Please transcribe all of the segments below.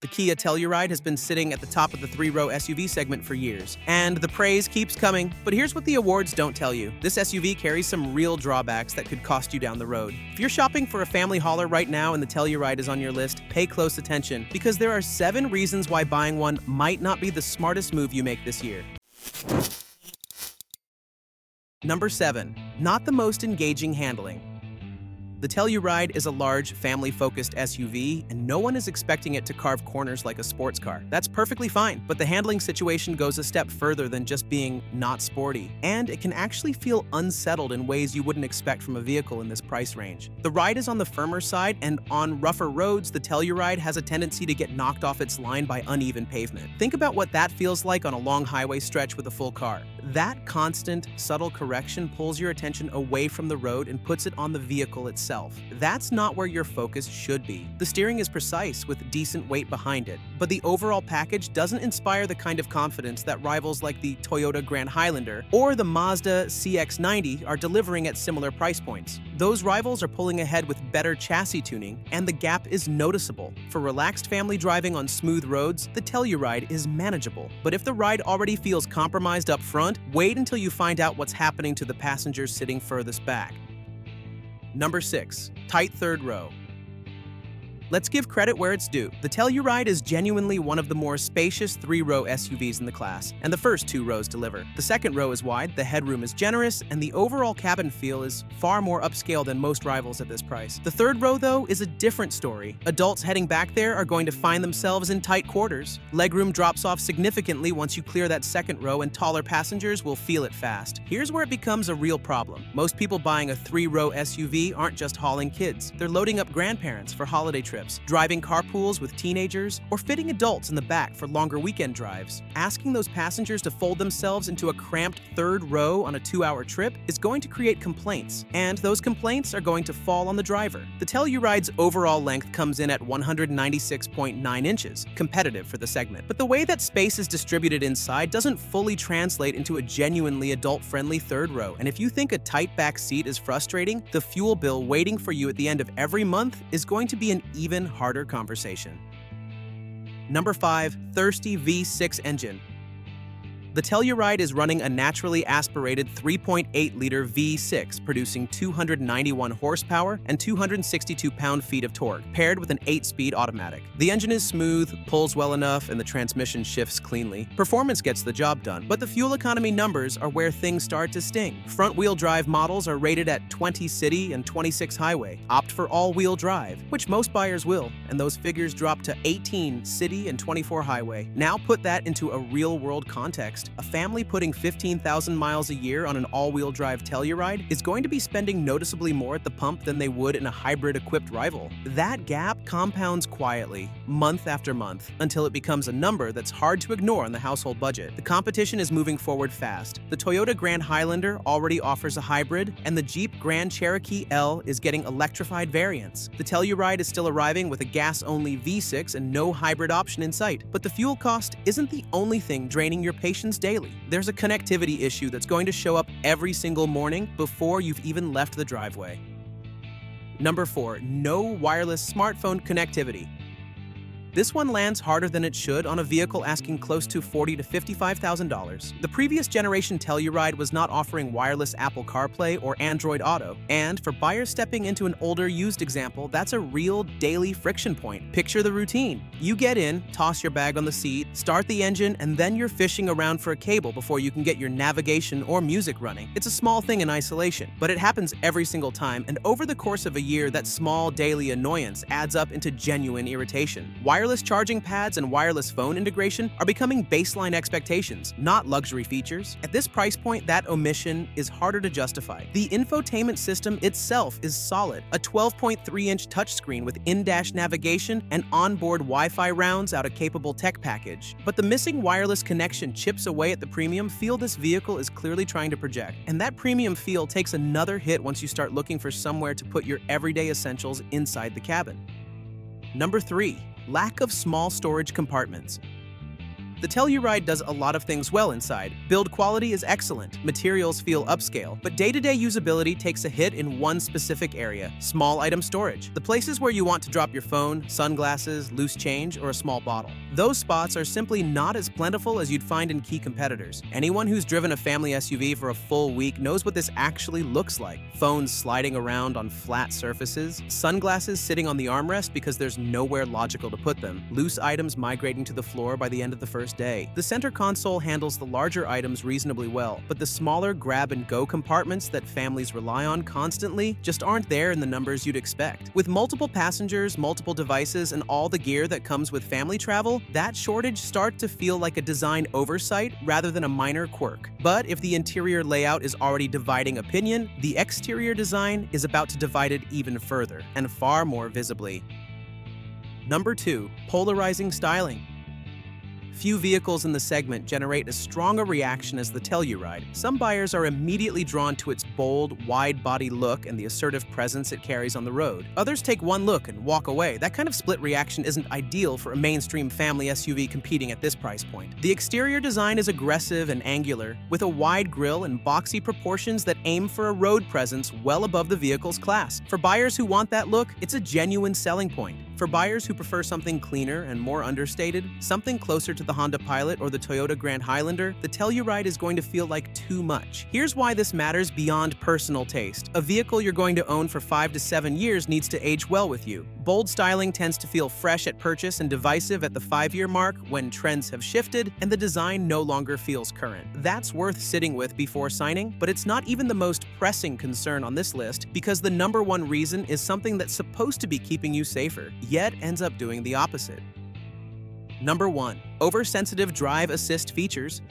The Kia Telluride has been sitting at the top of the three-row SUV segment for years, and the praise keeps coming. But here's what the awards don't tell you. This SUV carries some real drawbacks that could cost you down the road. If you're shopping for a family hauler right now and the Telluride is on your list, pay close attention, because there are 7 reasons why buying one might not be the smartest move you make this year. Number 7. Not the most engaging handling. The Telluride is a large, family-focused SUV, and no one is expecting it to carve corners like a sports car. That's perfectly fine, but the handling situation goes a step further than just being not sporty, and it can actually feel unsettled in ways you wouldn't expect from a vehicle in this price range. The ride is on the firmer side, and on rougher roads, the Telluride has a tendency to get knocked off its line by uneven pavement. Think about what that feels like on a long highway stretch with a full car. That constant, subtle correction pulls your attention away from the road and puts it on the vehicle itself. That's not where your focus should be. The steering is precise with decent weight behind it, but the overall package doesn't inspire the kind of confidence that rivals like the Toyota Grand Highlander or the Mazda CX-90 are delivering at similar price points. Those rivals are pulling ahead with better chassis tuning, and the gap is noticeable. For relaxed family driving on smooth roads, the Telluride is manageable. But if the ride already feels compromised up front, wait until you find out what's happening to the passengers sitting furthest back. Number 6. Tight third row. Let's give credit where it's due. The Telluride is genuinely one of the more spacious 3-row SUVs in the class, and the first 2 rows deliver. The second row is wide, the headroom is generous, and the overall cabin feel is far more upscale than most rivals at this price. The third row, though, is a different story. Adults heading back there are going to find themselves in tight quarters. Legroom drops off significantly once you clear that second row, and taller passengers will feel it fast. Here's where it becomes a real problem. Most people buying a 3-row SUV aren't just hauling kids. They're loading up grandparents for holiday trips, driving carpools with teenagers, or fitting adults in the back for longer weekend drives. Asking those passengers to fold themselves into a cramped third row on a 2-hour trip is going to create complaints, and those complaints are going to fall on the driver. The Telluride's overall length comes in at 196.9 inches, competitive for the segment. But the way that space is distributed inside doesn't fully translate into a genuinely adult-friendly third row, and if you think a tight back seat is frustrating, the fuel bill waiting for you at the end of every month is going to be an even harder conversation. Number 5. Thirsty V6 engine. The Telluride is running a naturally aspirated 3.8-liter V6, producing 291 horsepower and 262 pound-feet of torque, paired with an 8-speed automatic. The engine is smooth, pulls well enough, and the transmission shifts cleanly. Performance gets the job done, but the fuel economy numbers are where things start to sting. Front-wheel drive models are rated at 20 city and 26 highway. Opt for all-wheel drive, which most buyers will, and those figures drop to 18 city and 24 highway. Now put that into a real-world context. A family putting 15,000 miles a year on an all-wheel drive Telluride is going to be spending noticeably more at the pump than they would in a hybrid-equipped rival. That gap compounds quietly, month after month, until it becomes a number that's hard to ignore on the household budget. The competition is moving forward fast. The Toyota Grand Highlander already offers a hybrid, and the Jeep Grand Cherokee L is getting electrified variants. The Telluride is still arriving with a gas-only V6 and no hybrid option in sight. But the fuel cost isn't the only thing draining your patience daily. There's a connectivity issue that's going to show up every single morning before you've even left the driveway. Number 4. No wireless smartphone connectivity. This one lands harder than it should on a vehicle asking close to $40,000 to $55,000. The previous generation Telluride was not offering wireless Apple CarPlay or Android Auto, and for buyers stepping into an older used example, that's a real daily friction point. Picture the routine. You get in, toss your bag on the seat, start the engine, and then you're fishing around for a cable before you can get your navigation or music running. It's a small thing in isolation, but it happens every single time, and over the course of a year, that small daily annoyance adds up into genuine irritation. Wireless charging pads and wireless phone integration are becoming baseline expectations, not luxury features. At this price point, that omission is harder to justify. The infotainment system itself is solid. A 12.3-inch touchscreen with in-dash navigation and onboard Wi-Fi rounds out a capable tech package. But the missing wireless connection chips away at the premium feel this vehicle is clearly trying to project. And that premium feel takes another hit once you start looking for somewhere to put your everyday essentials inside the cabin. Number 3. Lack of small storage compartments. The Telluride does a lot of things well inside. Build quality is excellent, materials feel upscale, but day-to-day usability takes a hit in one specific area: small item storage. The places where you want to drop your phone, sunglasses, loose change, or a small bottle. Those spots are simply not as plentiful as you'd find in key competitors. Anyone who's driven a family SUV for a full week knows what this actually looks like. Phones sliding around on flat surfaces, sunglasses sitting on the armrest because there's nowhere logical to put them, loose items migrating to the floor by the end of the first day. The center console handles the larger items reasonably well, but the smaller grab-and-go compartments that families rely on constantly just aren't there in the numbers you'd expect. With multiple passengers, multiple devices, and all the gear that comes with family travel, that shortage starts to feel like a design oversight rather than a minor quirk. But if the interior layout is already dividing opinion, the exterior design is about to divide it even further, and far more visibly. Number 2. Polarizing styling. Few vehicles in the segment generate as strong a reaction as the Telluride. Some buyers are immediately drawn to its bold, wide-body look and the assertive presence it carries on the road. Others take one look and walk away. That kind of split reaction isn't ideal for a mainstream family SUV competing at this price point. The exterior design is aggressive and angular, with a wide grille and boxy proportions that aim for a road presence well above the vehicle's class. For buyers who want that look, it's a genuine selling point. For buyers who prefer something cleaner and more understated, something closer to the Honda Pilot or the Toyota Grand Highlander, the Telluride is going to feel like too much. Here's why this matters beyond personal taste. A vehicle you're going to own for 5 to 7 years needs to age well with you. Bold styling tends to feel fresh at purchase and divisive at the 5-year mark when trends have shifted and the design no longer feels current. That's worth sitting with before signing, but it's not even the most pressing concern on this list because the number one reason is something that's supposed to be keeping you safer, yet ends up doing the opposite. Number 1. Oversensitive drive assist features.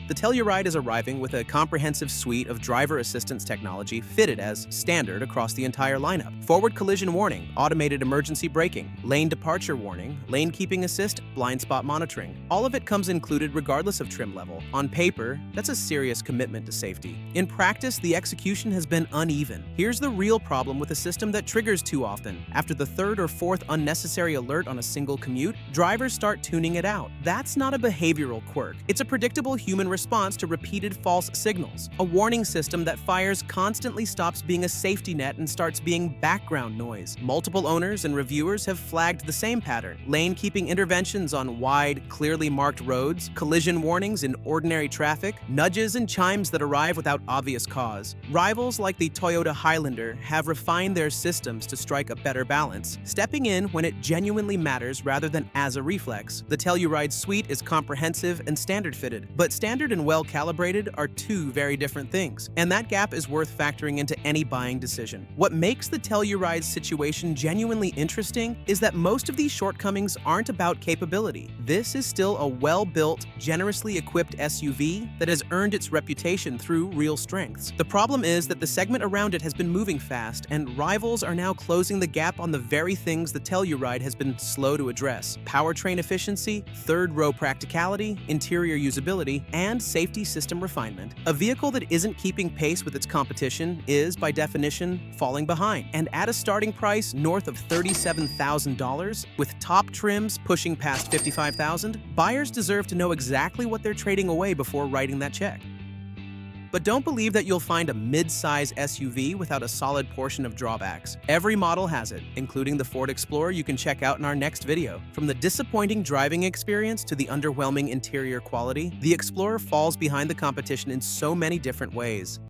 The Telluride is arriving with a comprehensive suite of driver assistance technology fitted as standard across the entire lineup. Forward collision warning, automated emergency braking, lane departure warning, lane keeping assist, blind spot monitoring. All of it comes included regardless of trim level. On paper, that's a serious commitment to safety. In practice, the execution has been uneven. Here's the real problem with a system that triggers too often. After the 3rd or 4th unnecessary alert on a single commute, drivers start tuning it out. That's not a behavioral quirk. It's a predictable human response to repeated false signals. A warning system that fires constantly stops being a safety net and starts being background noise. Multiple owners and reviewers have flagged the same pattern. Lane-keeping interventions on wide, clearly marked roads, collision warnings in ordinary traffic, nudges and chimes that arrive without obvious cause. Rivals like the Toyota Highlander have refined their systems to strike a better balance, stepping in when it genuinely matters rather than as a reflex. The Telluride suite is comprehensive and standard-fitted, but standard and well-calibrated are two very different things, and that gap is worth factoring into any buying decision. What makes the Telluride's situation genuinely interesting is that most of these shortcomings aren't about capability. This is still a well-built, generously equipped SUV that has earned its reputation through real strengths. The problem is that the segment around it has been moving fast, and rivals are now closing the gap on the very things the Telluride has been slow to address: powertrain efficiency, third-row practicality, interior usability, and safety system refinement. A vehicle that isn't keeping pace with its competition is, by definition, falling behind. And at a starting price north of $37,000, with top trims pushing past $55,000, buyers deserve to know exactly what they're trading away before writing that check. But don't believe that you'll find a mid-size SUV without a solid portion of drawbacks. Every model has it, including the Ford Explorer you can check out in our next video. From the disappointing driving experience to the underwhelming interior quality, the Explorer falls behind the competition in so many different ways.